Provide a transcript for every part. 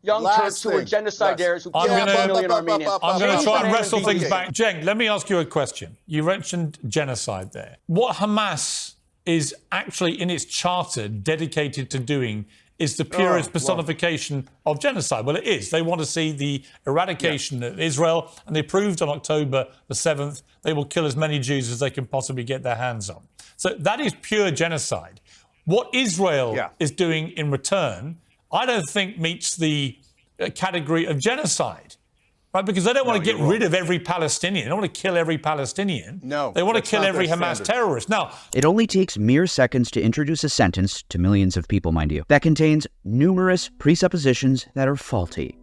young Turks who were genocidaires who killed 2 million Armenians. I'm going to try and wrestle things back. Jen, let me ask you a question. You mentioned genocide there. What Hamas is actually in its charter dedicated to doing is the purest personification of genocide. Well, it is. They want to see the eradication of Israel, and they proved on October the 7th they will kill as many Jews as they can possibly get their hands on. So that is pure genocide. What Israel is doing in return, I don't think meets the category of genocide. Right, because they don't want to get rid of every Palestinian. They don't want to kill every Palestinian. No, they want to kill every Hamas terrorist. Now, it only takes mere seconds to introduce a sentence, to millions of people, mind you, that contains numerous presuppositions that are faulty.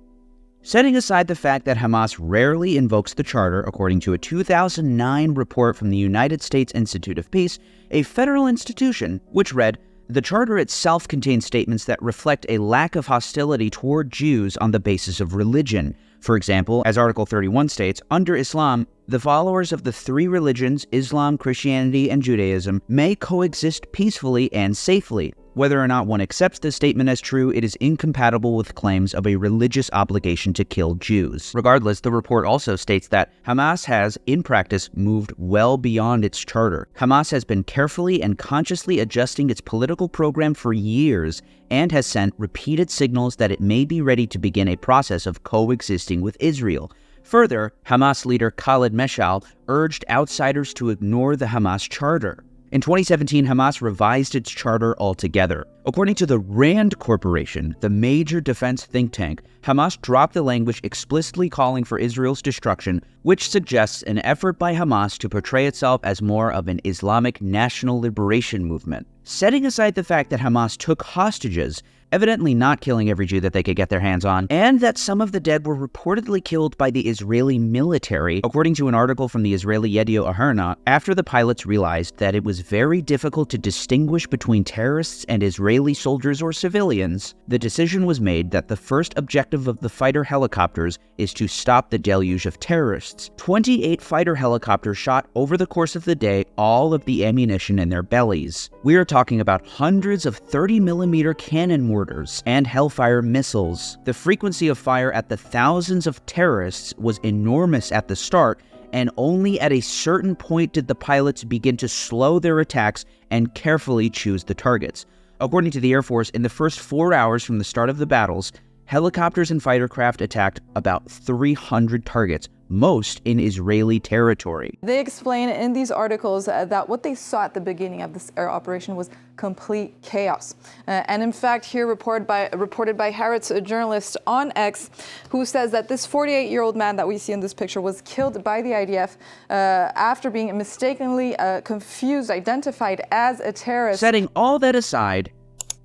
Setting aside the fact that Hamas rarely invokes the Charter, according to a 2009 report from the United States Institute of Peace, a federal institution, which read, "The Charter itself contains statements that reflect a lack of hostility toward Jews on the basis of religion. For example, as Article 31 states, under Islam, the followers of the three religions, Islam, Christianity, and Judaism, may coexist peacefully and safely. Whether or not one accepts this statement as true, it is incompatible with claims of a religious obligation to kill Jews." Regardless, the report also states that Hamas has, in practice, moved well beyond its charter. Hamas has been carefully and consciously adjusting its political program for years and has sent repeated signals that it may be ready to begin a process of coexisting with Israel. Further, Hamas leader Khaled Meshal urged outsiders to ignore the Hamas charter. In 2017, Hamas revised its charter altogether. According to the Rand Corporation, the major defense think tank, Hamas dropped the language explicitly calling for Israel's destruction, which suggests an effort by Hamas to portray itself as more of an Islamic national liberation movement. Setting aside the fact that Hamas took hostages, evidently not killing every Jew that they could get their hands on, and that some of the dead were reportedly killed by the Israeli military, according to an article from the Israeli Yediot Ahronoth, after the pilots realized that it was very difficult to distinguish between terrorists and Israeli soldiers or civilians, the decision was made that the first objective of the fighter helicopters is to stop the deluge of terrorists. 28 fighter helicopters shot over the course of the day all of the ammunition in their bellies. We are talking about hundreds of 30mm cannon mortars and Hellfire missiles. The frequency of fire at the thousands of terrorists was enormous at the start, and only at a certain point did the pilots begin to slow their attacks and carefully choose the targets. According to the Air Force, in the first 4 hours from the start of the battles, helicopters and fighter craft attacked about 300 targets, most in Israeli territory. They explain in these articles that what they saw at the beginning of this air operation was complete chaos. And in fact, here reported by Haaretz, a journalist on X, who says that this 48-year-old man that we see in this picture was killed by the IDF after being mistakenly identified as a terrorist. Setting all that aside,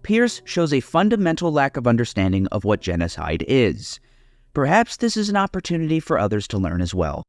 Piers shows a fundamental lack of understanding of what genocide is. Perhaps this is an opportunity for others to learn as well.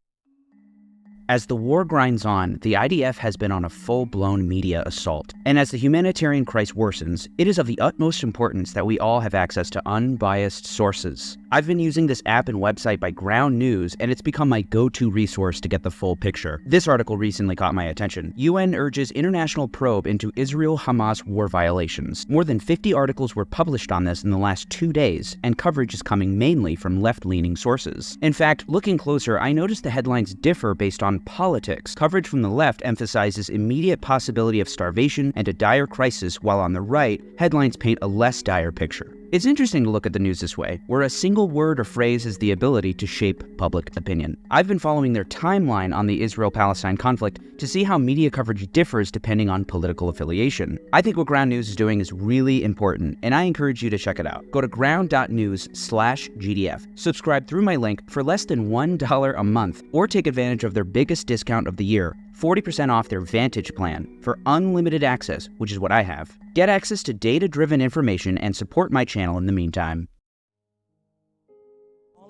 As the war grinds on, the IDF has been on a full-blown media assault. And as the humanitarian crisis worsens, it is of the utmost importance that we all have access to unbiased sources. I've been using this app and website by Ground News, and it's become my go-to resource to get the full picture. This article recently caught my attention. UN urges international probe into Israel-Hamas war violations. More than 50 articles were published on this in the last 2 days, and coverage is coming mainly from left-leaning sources. In fact, looking closer, I noticed the headlines differ based on politics. Coverage from the left emphasizes immediate possibility of starvation and a dire crisis, while on the right, headlines paint a less dire picture. It's interesting to look at the news this way, where a single word or phrase has the ability to shape public opinion. I've been following their timeline on the Israel-Palestine conflict to see how media coverage differs depending on political affiliation. I think what Ground News is doing is really important, and I encourage you to check it out. Go to ground.news/GDF. Subscribe through my link for less than $1 a month, or take advantage of their biggest discount of the year, 40% off their Vantage plan for unlimited access, which is what I have. Get access to data-driven information and support my channel in the meantime.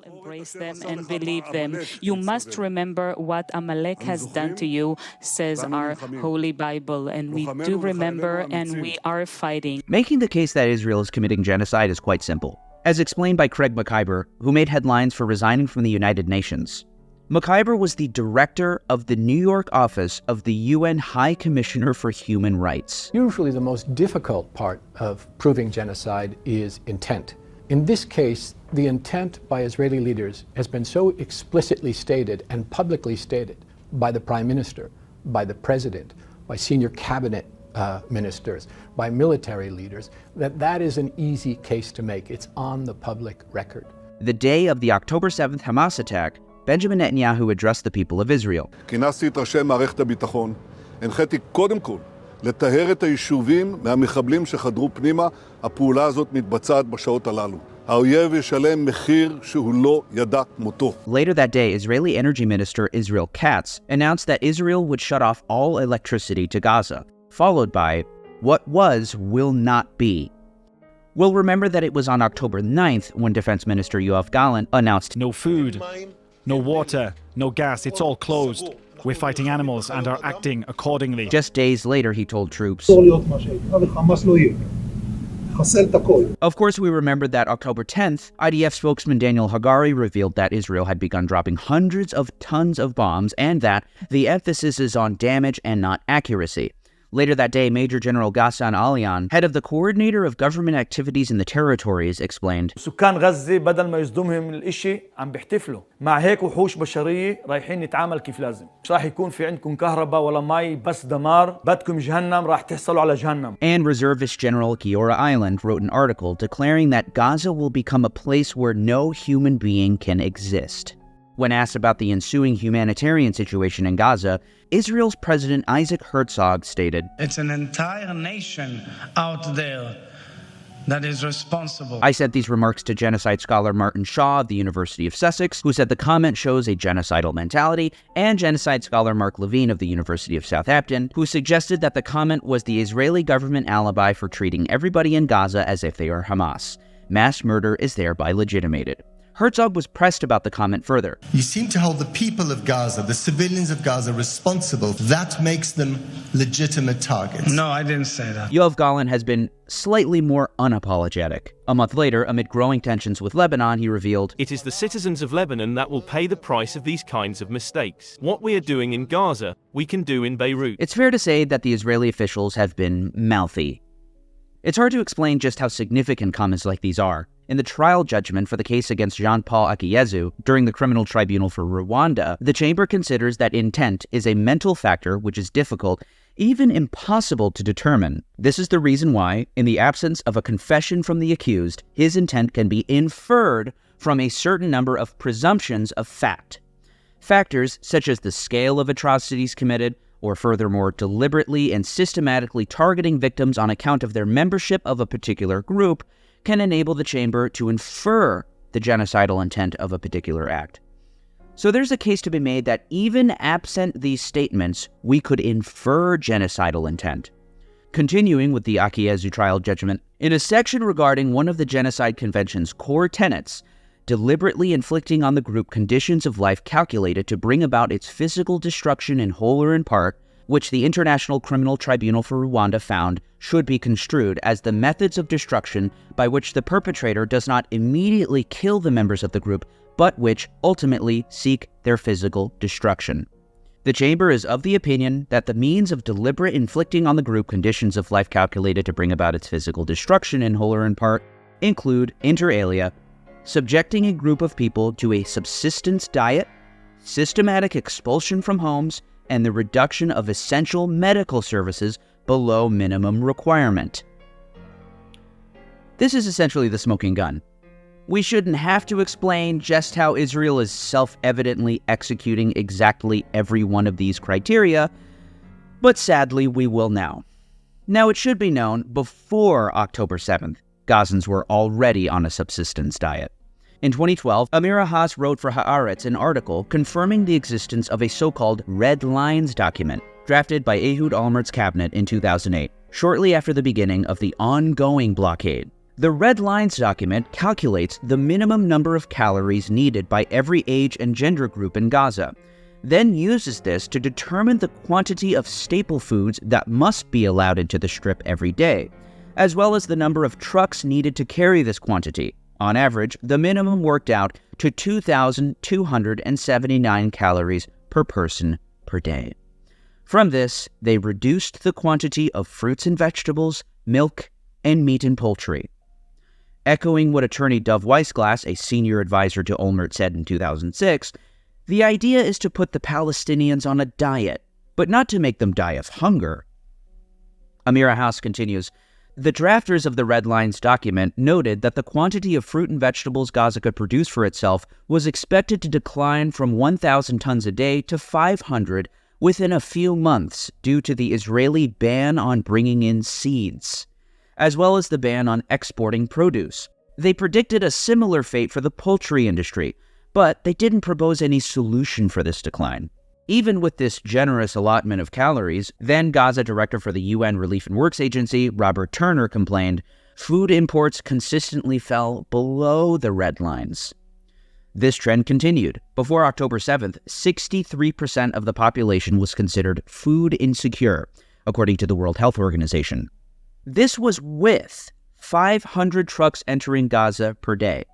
Embrace them and believe them. You must remember what Amalek has done to you, says our Holy Bible, and we do remember and we are fighting. Making the case that Israel is committing genocide is quite simple. As explained by Craig McIver, who made headlines for resigning from the United Nations. McIver was the director of the New York office of the UN High Commissioner for Human Rights. Usually the most difficult part of proving genocide is intent. In this case, The intent by Israeli leaders has been so explicitly stated and publicly stated by the Prime Minister, by the President, by senior cabinet ministers, by military leaders, that is an easy case to make. It's on the public record. The day of the October 7th Hamas attack, Benjamin Netanyahu addressed the people of Israel. כינסתי את ראשי מערכת הביטחון, הנחיתי קודם כל לטהר את היישובים מהמחבלים שחדרו פנימה. הפעולה הזאת מתבצעת בשעות הללו. האויב ישלם מחיר שהוא לא ידע כמותו. Later that day, Israeli Energy Minister Israel Katz announced that Israel would shut off all electricity to Gaza, followed by, "What was will not be." We'll remember that it was on October 9th when Defense Minister Yoav Gallant announced, "No food, no water, no gas, it's all closed. We're fighting animals and are acting accordingly." Just days later, he told troops. Of course, we remember that October 10th, IDF spokesman Daniel Hagari revealed that Israel had begun dropping hundreds of tons of bombs and that the emphasis is on damage and not accuracy. Later that day, Major General Ghassan Alian, head of the Coordinator of Government Activities in the Territories, explained, سكان غزة بدل ما يصدمهم الإشي عم بيحتفلوا مع هيك وحوش بشرية رايحين نتعامل كيف لازم مش راح يكون في عندكم كهرباء ولا مي بس دمار بدكم جهنم راح تحصلوا على جهنم. And Reservist General Giora Island wrote an article declaring that Gaza will become a place where no human being can exist. When asked about the ensuing humanitarian situation in Gaza, Israel's President Isaac Herzog stated, "It's an entire nation out there that is responsible." I sent these remarks to genocide scholar Martin Shaw of the University of Sussex, who said the comment shows a genocidal mentality, and genocide scholar Mark Levine of the University of Southampton, who suggested that the comment was the Israeli government alibi for treating everybody in Gaza as if they are Hamas. Mass murder is thereby legitimated. Herzog was pressed about the comment further. "You seem to hold the people of Gaza, the civilians of Gaza, responsible. That makes them legitimate targets." No, I didn't say that. Yoav Gallant has been slightly more unapologetic. A month later, amid growing tensions with Lebanon, he revealed, "It is the citizens of Lebanon that will pay the price of these kinds of mistakes. What we are doing in Gaza, we can do in Beirut." It's fair to say that the Israeli officials have been mouthy. It's hard to explain just how significant comments like these are. In the trial judgment for the case against Jean-Paul Akiyezu during the Criminal Tribunal for Rwanda, the chamber considers that intent is a mental factor which is difficult, even impossible to determine. This is the reason why, in the absence of a confession from the accused, his intent can be inferred from a certain number of presumptions of fact. Factors such as the scale of atrocities committed, or furthermore, deliberately and systematically targeting victims on account of their membership of a particular group, can enable the chamber to infer the genocidal intent of a particular act. So there's a case to be made that even absent these statements, we could infer genocidal intent. Continuing with the Akiyezu trial judgment, in a section regarding one of the Genocide Convention's core tenets, deliberately inflicting on the group conditions of life calculated to bring about its physical destruction in whole or in part, which the International Criminal Tribunal for Rwanda found should be construed as the methods of destruction by which the perpetrator does not immediately kill the members of the group, but which ultimately seek their physical destruction. The chamber is of the opinion that the means of deliberate inflicting on the group conditions of life calculated to bring about its physical destruction in whole or in part include, inter alia, subjecting a group of people to a subsistence diet, systematic expulsion from homes, and the reduction of essential medical services below minimum requirement. This is essentially the smoking gun. We shouldn't have to explain just how Israel is self-evidently executing exactly every one of these criteria, but sadly we will now. Now, it should be known, before October 7th, Gazans were already on a subsistence diet. In 2012, Amira Haas wrote for Haaretz an article confirming the existence of a so-called Red Lines document, drafted by Ehud Olmert's cabinet in 2008, shortly after the beginning of the ongoing blockade. The Red Lines document calculates the minimum number of calories needed by every age and gender group in Gaza, then uses this to determine the quantity of staple foods that must be allowed into the strip every day, as well as the number of trucks needed to carry this quantity. On average, the minimum worked out to 2,279 calories per person per day. From this, they reduced the quantity of fruits and vegetables, milk, and meat and poultry. Echoing what attorney Dov Weissglass, a senior advisor to Olmert, said in 2006, the idea is to put the Palestinians on a diet, but not to make them die of hunger. Amira House continues, the drafters of the Red Lines document noted that the quantity of fruit and vegetables Gaza could produce for itself was expected to decline from 1,000 tons a day to 500 within a few months due to the Israeli ban on bringing in seeds, as well as the ban on exporting produce. They predicted a similar fate for the poultry industry, but they didn't propose any solution for this decline. Even with this generous allotment of calories, then Gaza director for the UN Relief and Works Agency, Robert Turner, complained, food imports consistently fell below the red lines. This trend continued. Before October 7th, 63% of the population was considered food insecure, according to the World Health Organization. This was with 500 trucks entering Gaza per day.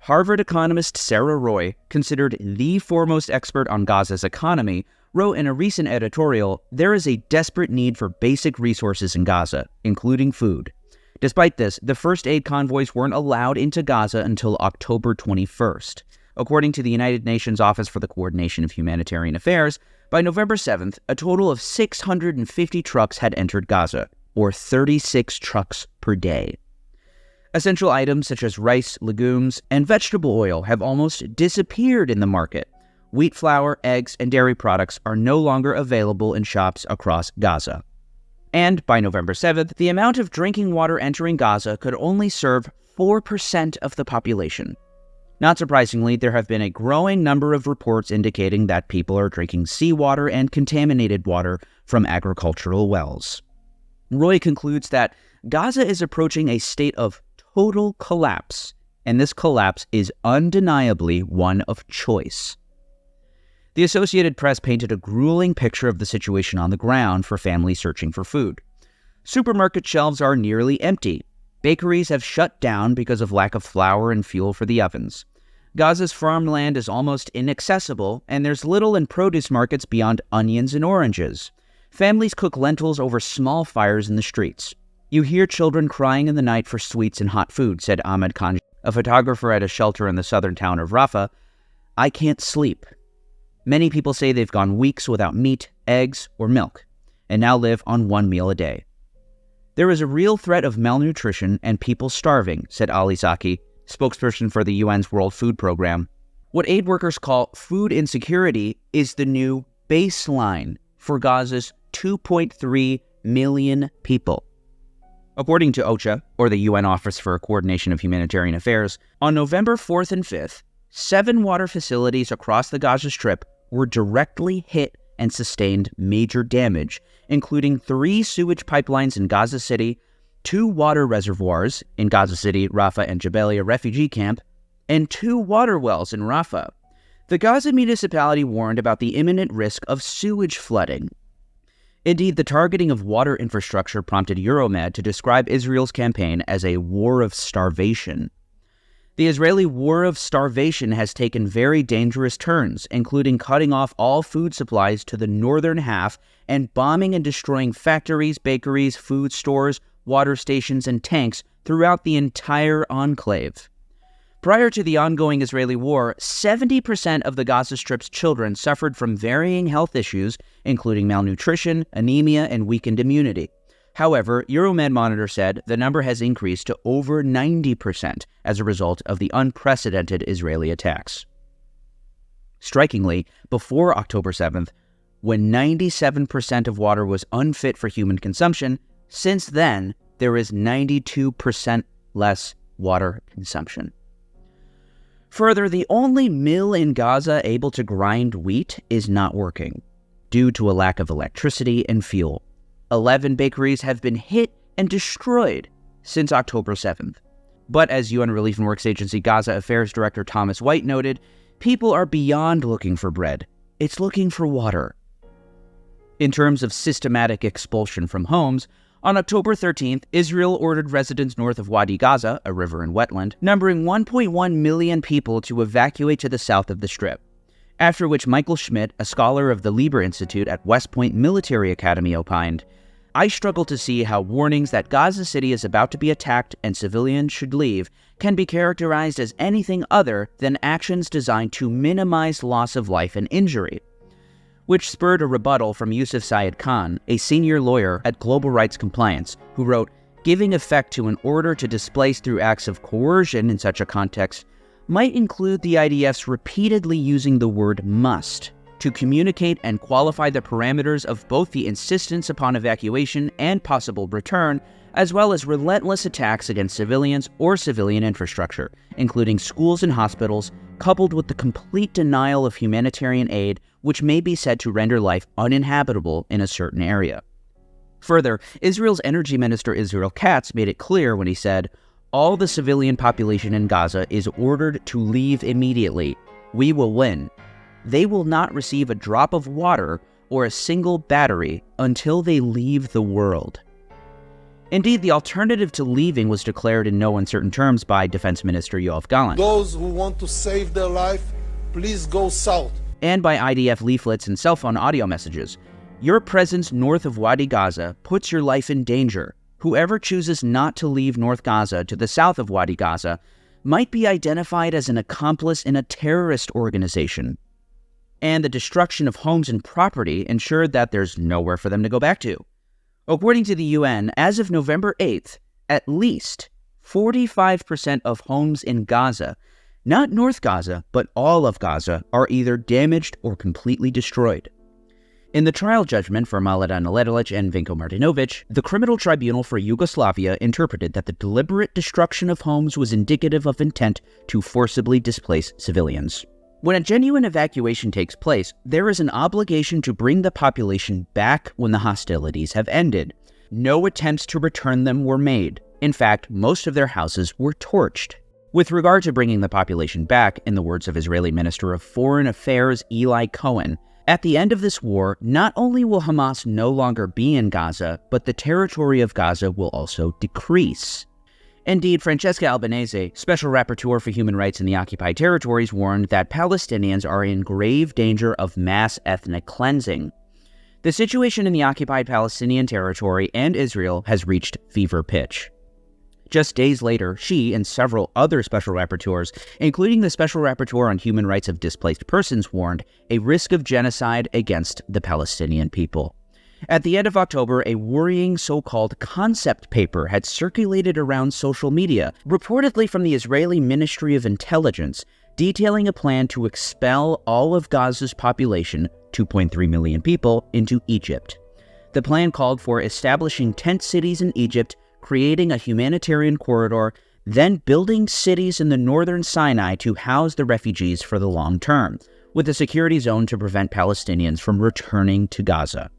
Harvard economist Sarah Roy, considered the foremost expert on Gaza's economy, wrote in a recent editorial, there is a desperate need for basic resources in Gaza, including food. Despite this, the first aid convoys weren't allowed into Gaza until October 21st. According to the United Nations Office for the Coordination of Humanitarian Affairs, by November 7th, a total of 650 trucks had entered Gaza, or 36 trucks per day. Essential items such as rice, legumes, and vegetable oil have almost disappeared in the market. Wheat flour, eggs, and dairy products are no longer available in shops across Gaza. And by November 7th, the amount of drinking water entering Gaza could only serve 4% of the population. Not surprisingly, there have been a growing number of reports indicating that people are drinking seawater and contaminated water from agricultural wells. Roy concludes that Gaza is approaching a state of total collapse, and this collapse is undeniably one of choice. The Associated Press painted a grueling picture of the situation on the ground for families searching for food. Supermarket shelves are nearly empty. Bakeries have shut down because of lack of flour and fuel for the ovens. Gaza's farmland is almost inaccessible, and there's little in produce markets beyond onions and oranges. Families cook lentils over small fires in the streets. You hear children crying in the night for sweets and hot food, said Ahmed Khan, a photographer at a shelter in the southern town of Rafah. I can't sleep. Many people say they've gone weeks without meat, eggs, or milk, and now live on one meal a day. There is a real threat of malnutrition and people starving, said Ali Zaki, spokesperson for the UN's World Food Program. What aid workers call food insecurity is the new baseline for Gaza's 2.3 million people. According to OCHA, or the UN Office for Coordination of Humanitarian Affairs, on November 4th and 5th, 7 water facilities across the Gaza Strip were directly hit and sustained major damage, including 3 sewage pipelines in Gaza City, 2 water reservoirs in Gaza City, Rafah, and Jabalia refugee camp, and 2 water wells in Rafah. The Gaza municipality warned about the imminent risk of sewage flooding. Indeed, the targeting of water infrastructure prompted Euromed to describe Israel's campaign as a war of starvation. The Israeli war of starvation has taken very dangerous turns, including cutting off all food supplies to the northern half and bombing and destroying factories, bakeries, food stores, water stations, and tanks throughout the entire enclave. Prior to the ongoing Israeli war, 70% of the Gaza Strip's children suffered from varying health issues, including malnutrition, anemia, and weakened immunity. However, Euromed Monitor said the number has increased to over 90% as a result of the unprecedented Israeli attacks. Strikingly, before October 7th, when 97% of water was unfit for human consumption, since then, there is 92% less water consumption. Further, the only mill in Gaza able to grind wheat is not working, due to a lack of electricity and fuel. 11 bakeries have been hit and destroyed since October 7th. But as UN Relief and Works Agency Gaza Affairs Director Thomas White noted, people are beyond looking for bread. It's looking for water. In terms of systematic expulsion from homes, on October 13th, Israel ordered residents north of Wadi Gaza, a river and wetland, numbering 1.1 million people to evacuate to the south of the Strip. After which Michael Schmidt, a scholar of the Lieber Institute at West Point Military Academy, opined, I struggle to see how warnings that Gaza City is about to be attacked and civilians should leave can be characterized as anything other than actions designed to minimize loss of life and injury. Which spurred a rebuttal from Yusuf Syed Khan, a senior lawyer at Global Rights Compliance, who wrote, "Giving effect to an order to displace through acts of coercion in such a context might include the IDF's repeatedly using the word must to communicate and qualify the parameters of both the insistence upon evacuation and possible return, as well as relentless attacks against civilians or civilian infrastructure, including schools and hospitals, coupled with the complete denial of humanitarian aid, which may be said to render life uninhabitable in a certain area." Further, Israel's Energy Minister Israel Katz made it clear when he said, "All the civilian population in Gaza is ordered to leave immediately. We will win. They will not receive a drop of water or a single battery until they leave the world." Indeed, the alternative to leaving was declared in no uncertain terms by Defense Minister Yoav Gallant. Those who want to save their life, please go south. And by IDF leaflets and cell phone audio messages. Your presence north of Wadi Gaza puts your life in danger. Whoever chooses not to leave North Gaza to the south of Wadi Gaza might be identified as an accomplice in a terrorist organization. And the destruction of homes and property ensured that there's nowhere for them to go back to. According to the UN, as of November 8th, at least 45% of homes in Gaza, not North Gaza, but all of Gaza, are either damaged or completely destroyed. In the trial judgment for Mladen Neledalic and Vinko Martinovic, the Criminal Tribunal for Yugoslavia interpreted that the deliberate destruction of homes was indicative of intent to forcibly displace civilians. When a genuine evacuation takes place, there is an obligation to bring the population back when the hostilities have ended. No attempts to return them were made. In fact, most of their houses were torched. With regard to bringing the population back, in the words of Israeli Minister of Foreign Affairs Eli Cohen, at the end of this war, not only will Hamas no longer be in Gaza, but the territory of Gaza will also decrease. Indeed, Francesca Albanese, Special Rapporteur for Human Rights in the Occupied Territories, warned that Palestinians are in grave danger of mass ethnic cleansing. The situation in the occupied Palestinian territory and Israel has reached fever pitch. Just days later, she and several other special rapporteurs, including the Special Rapporteur on Human Rights of Displaced Persons, warned a risk of genocide against the Palestinian people. At the end of October, a worrying so-called concept paper had circulated around social media, reportedly from the Israeli Ministry of Intelligence, detailing a plan to expel all of Gaza's population, 2.3 million people, into Egypt. The plan called for establishing tent cities in Egypt, creating a humanitarian corridor, then building cities in the northern Sinai to house the refugees for the long term, with a security zone to prevent Palestinians from returning to Gaza.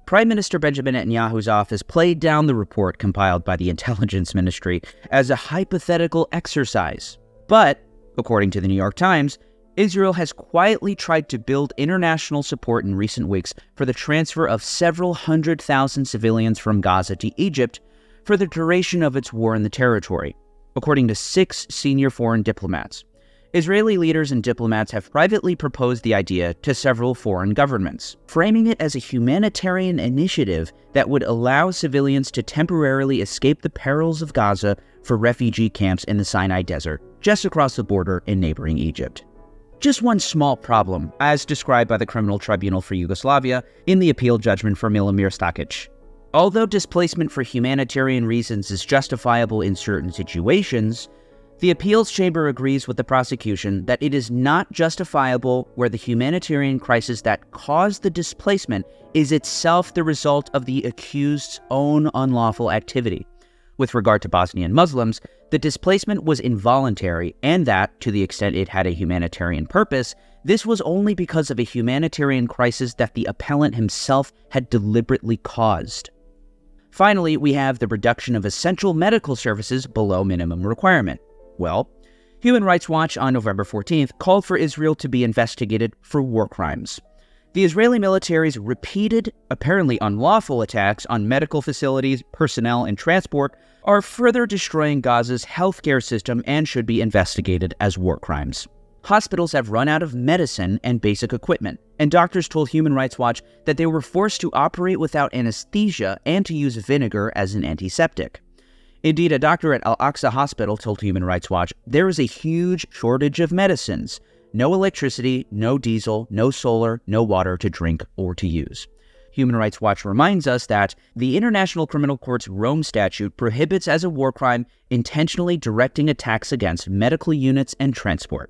Prime Minister Benjamin Netanyahu's office played down the report compiled by the Intelligence Ministry as a hypothetical exercise. But, according to the New York Times, Israel has quietly tried to build international support in recent weeks for the transfer of several 100,000 civilians from Gaza to Egypt for the duration of its war in the territory, according to 6 senior foreign diplomats. Israeli leaders and diplomats have privately proposed the idea to several foreign governments, framing it as a humanitarian initiative that would allow civilians to temporarily escape the perils of Gaza for refugee camps in the Sinai Desert, just across the border in neighboring Egypt. Just one small problem, as described by the Criminal Tribunal for Yugoslavia in the appeal judgment for Milomir Stakic. Although displacement for humanitarian reasons is justifiable in certain situations, the appeals chamber agrees with the prosecution that it is not justifiable where the humanitarian crisis that caused the displacement is itself the result of the accused's own unlawful activity. With regard to Bosnian Muslims, the displacement was involuntary, and that, to the extent it had a humanitarian purpose, this was only because of a humanitarian crisis that the appellant himself had deliberately caused. Finally, we have the reduction of essential medical services below minimum requirement. Well, Human Rights Watch on November 14th called for Israel to be investigated for war crimes. The Israeli military's repeated, apparently unlawful attacks on medical facilities, personnel, and transport are further destroying Gaza's healthcare system and should be investigated as war crimes. Hospitals have run out of medicine and basic equipment, and doctors told Human Rights Watch that they were forced to operate without anesthesia and to use vinegar as an antiseptic. Indeed, a doctor at Al-Aqsa Hospital told Human Rights Watch there is a huge shortage of medicines. No electricity, no diesel, no solar, no water to drink or to use. Human Rights Watch reminds us that the International Criminal Court's Rome Statute prohibits as a war crime intentionally directing attacks against medical units and transport.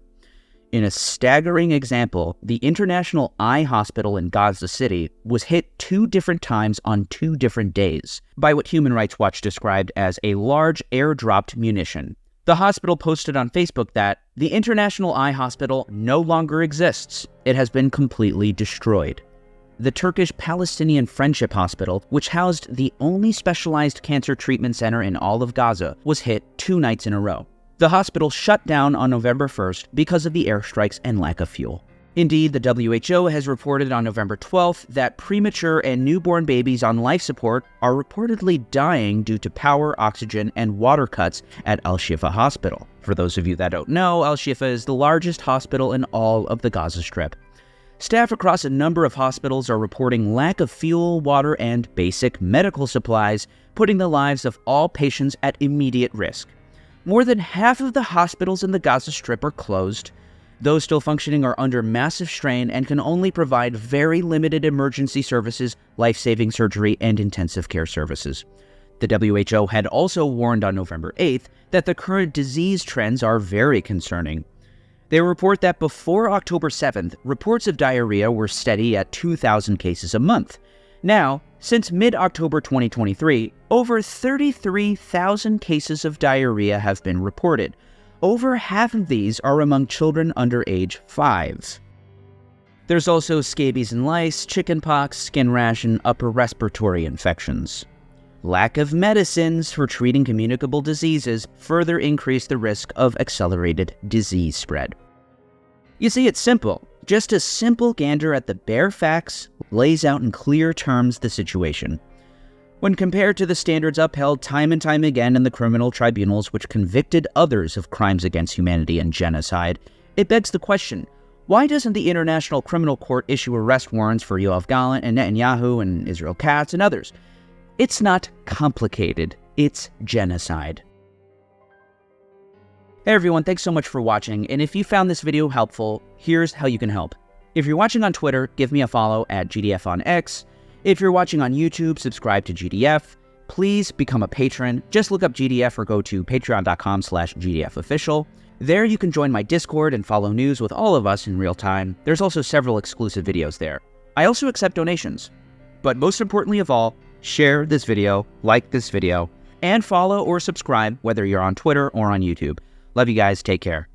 In a staggering example, the International Eye Hospital in Gaza City was hit 2 different times on 2 different days by what Human Rights Watch described as a large airdropped munition. The hospital posted on Facebook that the International Eye Hospital no longer exists. It has been completely destroyed. The Turkish Palestinian Friendship Hospital, which housed the only specialized cancer treatment center in all of Gaza, was hit 2 nights in a row. The hospital shut down on November 1st because of the airstrikes and lack of fuel. Indeed, the WHO has reported on November 12th that premature and newborn babies on life support are reportedly dying due to power, oxygen, and water cuts at Al-Shifa Hospital. For those of you that don't know, Al-Shifa is the largest hospital in all of the Gaza Strip. Staff across a number of hospitals are reporting lack of fuel, water, and basic medical supplies, putting the lives of all patients at immediate risk. More than half of the hospitals in the Gaza Strip are closed. Those still functioning are under massive strain and can only provide very limited emergency services, life-saving surgery, and intensive care services. The WHO had also warned on November 8th that the current disease trends are very concerning. They report that before October 7th, reports of diarrhea were steady at 2,000 cases a month. Now, since mid-October 2023, over 33,000 cases of diarrhea have been reported. Over half of these are among children under age 5. There's also scabies and lice, chickenpox, skin rash, and upper respiratory infections. Lack of medicines for treating communicable diseases further increase the risk of accelerated disease spread. You see, it's simple. Just a simple gander at the bare facts lays out in clear terms the situation. When compared to the standards upheld time and time again in the criminal tribunals which convicted others of crimes against humanity and genocide, it begs the question, why doesn't the International Criminal Court issue arrest warrants for Yoav Gallant and Netanyahu and Israel Katz and others? It's not complicated, it's genocide. Hey everyone, thanks so much for watching, and if you found this video helpful, here's how you can help. If you're watching on Twitter, give me a follow at GDF on X. If you're watching on YouTube, subscribe to GDF. Please become a patron. Just look up GDF or go to patreon.com/GDFofficial. There you can join my Discord and follow news with all of us in real time. There's also several exclusive videos there. I also accept donations. But most importantly of all, share this video, like this video, and follow or subscribe whether you're on Twitter or on YouTube. Love you guys. Take care.